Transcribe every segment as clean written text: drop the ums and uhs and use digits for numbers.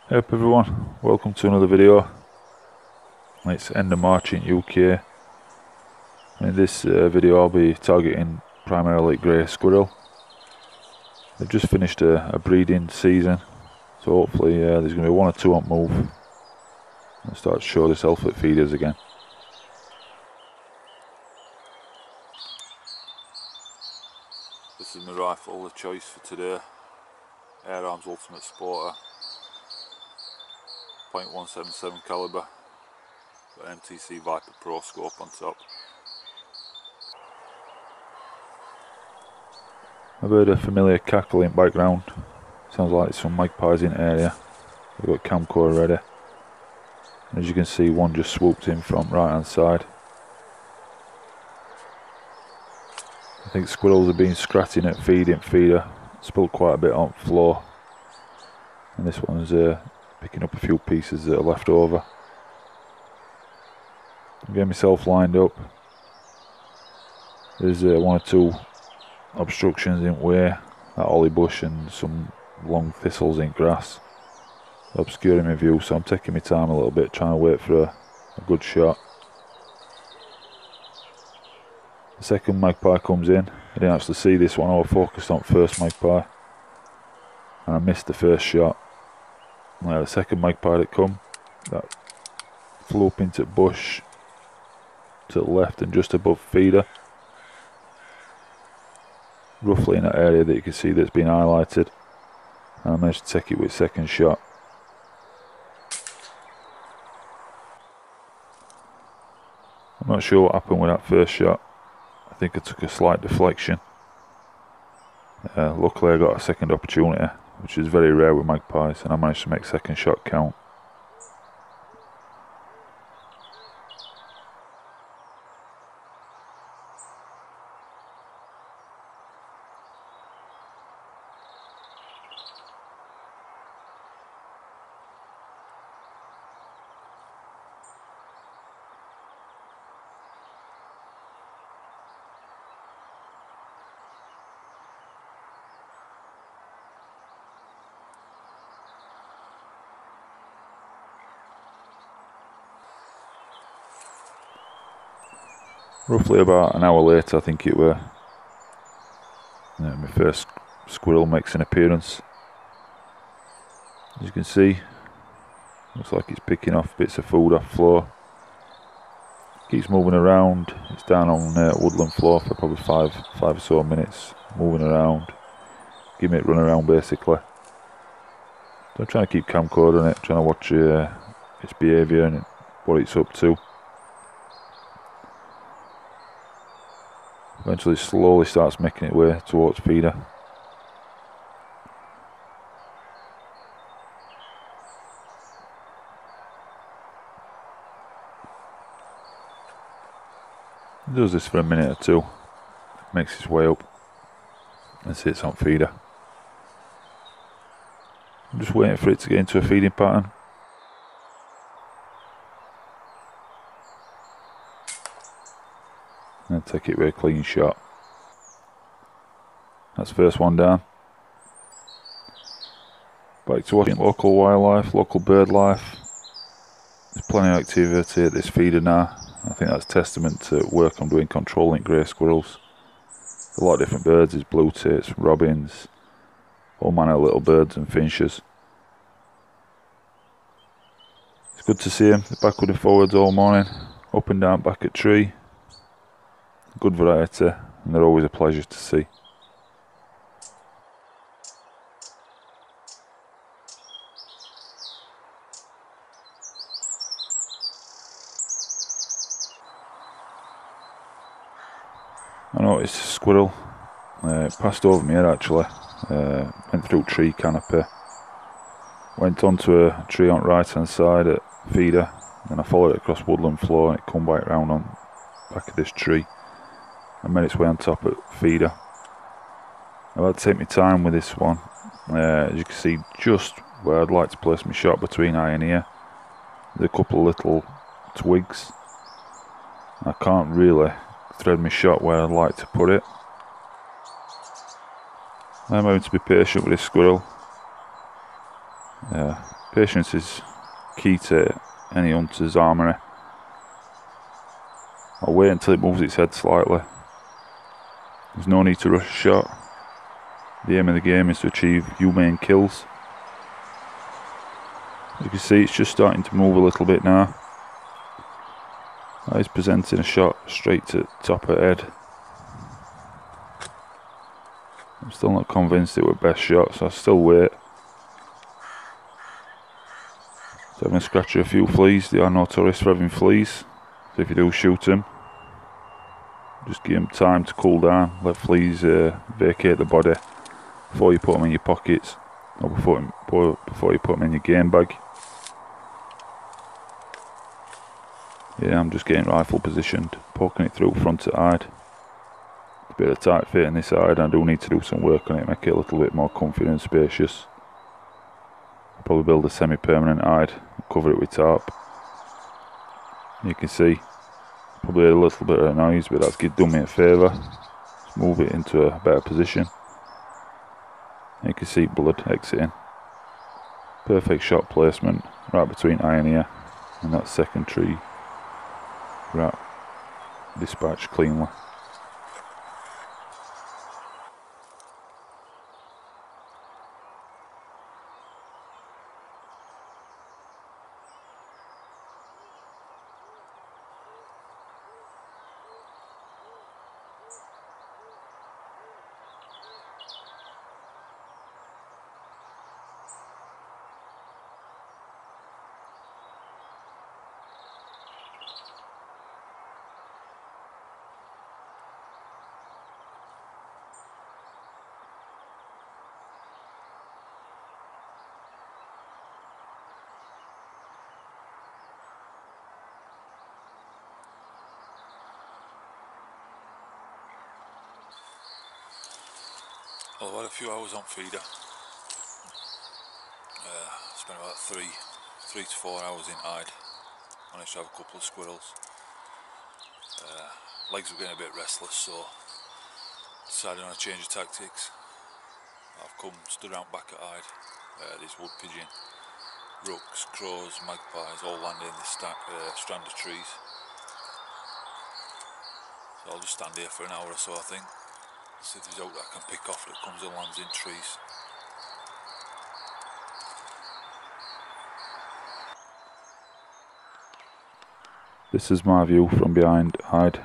Hey up everyone, welcome to another video. It's end of March in UK. In this video I'll be targeting primarily grey squirrel. They've just finished a breeding season, so hopefully there's going to be one or two on move and start to show themselves at feeders again. This is my rifle, the choice for today. Air Arms Ultimate Sporter, .177 calibre, got MTC Viper Pro scope on top. I've heard a familiar cackling background. Sounds like some magpies in the area. We've got camcorder ready. As you can see, one just swooped in from right hand side. I think squirrels have been scratching at feeder, spilled quite a bit on the floor, and this one's picking up a few pieces that are left over. I'm getting myself lined up. There's one or two obstructions in the way, that holly bush and some long thistles in grass obscuring my view, so I'm taking my time a little bit, trying to wait for a good shot. The second magpie comes in. I didn't actually see this one, I was focused on first magpie and I missed the first shot. The second magpie that come, that flew up into the bush to the left and just above feeder, roughly in that area that you can see that's been highlighted, and I managed to take it with second shot. I'm not sure what happened with that first shot. I think I took a slight deflection. Luckily I got a second opportunity, which is very rare with magpies, and I managed to make second shot count. Roughly about an hour later, I think it were, my first squirrel makes an appearance. As you can see, looks like it's picking off bits of food off the floor. Keeps moving around. It's down on woodland floor for probably five or so minutes, moving around, giving it a run around basically. So I'm trying to keep camcorder on it, trying to watch its behaviour and what it's up to. Eventually slowly starts making its way towards feeder. It does this for a minute or two, makes its way up and sits on feeder. I'm just waiting for it to get into a feeding pattern. And take it with a clean shot. That's the first one down. Back to watching local wildlife, local bird life. There's plenty of activity at this feeder now. I think that's testament to work I'm doing controlling grey squirrels. A lot of different birds, there's blue tits, robins, all manner of little birds and finches. It's good to see them, they're backward and forwards all morning, up and down back at tree. Good variety, and they're always a pleasure to see. I noticed a squirrel, it passed over me here actually, went through tree canopy, went onto a tree on the right hand side at feeder, and I followed it across woodland floor and it come back round on back of this tree and made its way on top at feeder. I've had to take my time with this one. As you can see, just where I'd like to place my shot, between eye and ear, there's a couple of little twigs. I can't really thread my shot where I'd like to put it. I'm having to be patient with this squirrel. Patience is key to any hunter's armoury. I'll wait until it moves its head slightly. There's no need to rush a shot. The aim of the game is to achieve humane kills. As you can see, it's just starting to move a little bit now. That is presenting a shot straight to the top of the head. I'm still not convinced it were best shot, so I'll still wait. So I'm going to scratch a few fleas. They are notorious for having fleas, so if you do shoot them, just give them time to cool down. Let fleas vacate the body before you put them in your pockets, or before you put them in your game bag. Yeah, I'm just getting rifle positioned, poking it through front to hide. It's a bit of a tight fit in this hide. I do need to do some work on it, make it a little bit more comfy and spacious. I'll probably build a semi-permanent hide, cover it with tarp. You can see, probably a little bit of noise, but that's done me a favour. Let's move it into a better position. You can see blood exiting. Perfect shot placement, right between eye and ear, and that second tree. Right, dispatched cleanly. Well, I've had a few hours on feeder. Spent about 3 to 4 hours in hide. Managed to have a couple of squirrels. Legs were getting a bit restless, so decided on a change of tactics. I've stood around back at hide. These wood pigeon, rooks, crows, magpies all landing in this strand of trees. So I'll just stand here for an hour or so, I think. See if there's out that I can pick off that comes and lands in trees. This is my view from behind hide.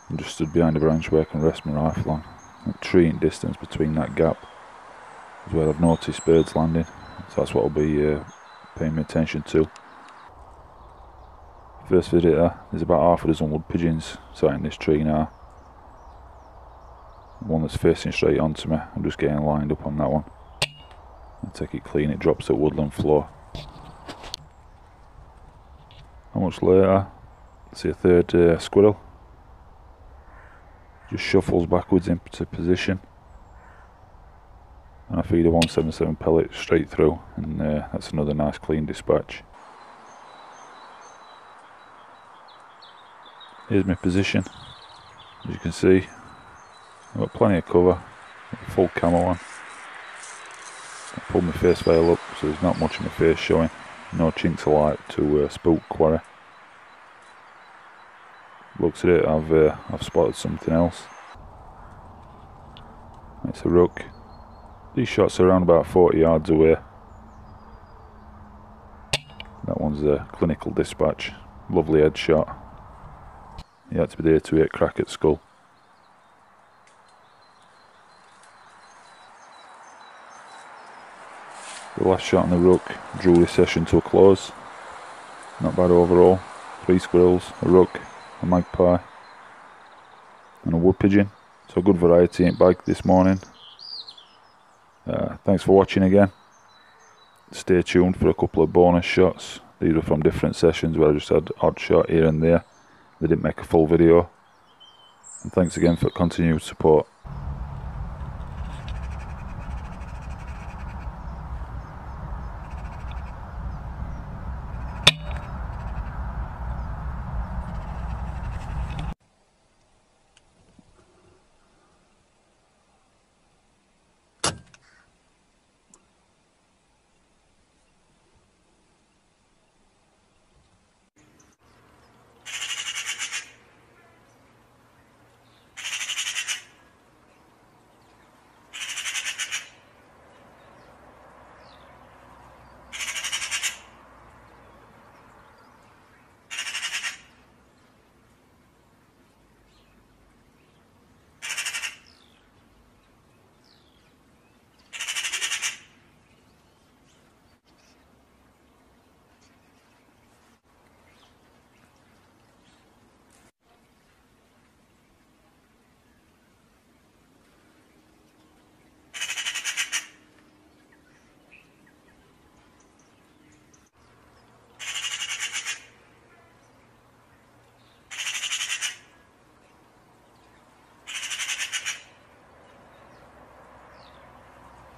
I'm just stood behind a branch where I can rest my rifle on. A tree in distance between that gap is where I've noticed birds landing, so that's what I'll be paying my attention to. First visitor, there's about half a dozen wood pigeons sat in this tree now. One that's facing straight onto me, I'm just getting lined up on that one. I take it clean, it drops to woodland floor. Not much later, see a third squirrel. Just shuffles backwards into position. And I feed a 177 pellet straight through, and that's another nice clean dispatch. Here's my position. As you can see, I've got plenty of cover, full camo on. I pulled my face veil up so there's not much of my face showing. No chinks of light to spook quarry. Looks at it, I've spotted something else. It's a rook. These shots are around about 40 yards away. That one's a clinical dispatch. Lovely headshot. He had to be there to hit crack at skull. The last shot on the rook drew this session to a close. Not bad overall. 3 squirrels, a rook, a magpie and a wood pigeon. So good variety in bag this morning. Thanks for watching again. Stay tuned for a couple of bonus shots. These are from different sessions where I just had odd shot here and there. They didn't make a full video. And thanks again for continued support.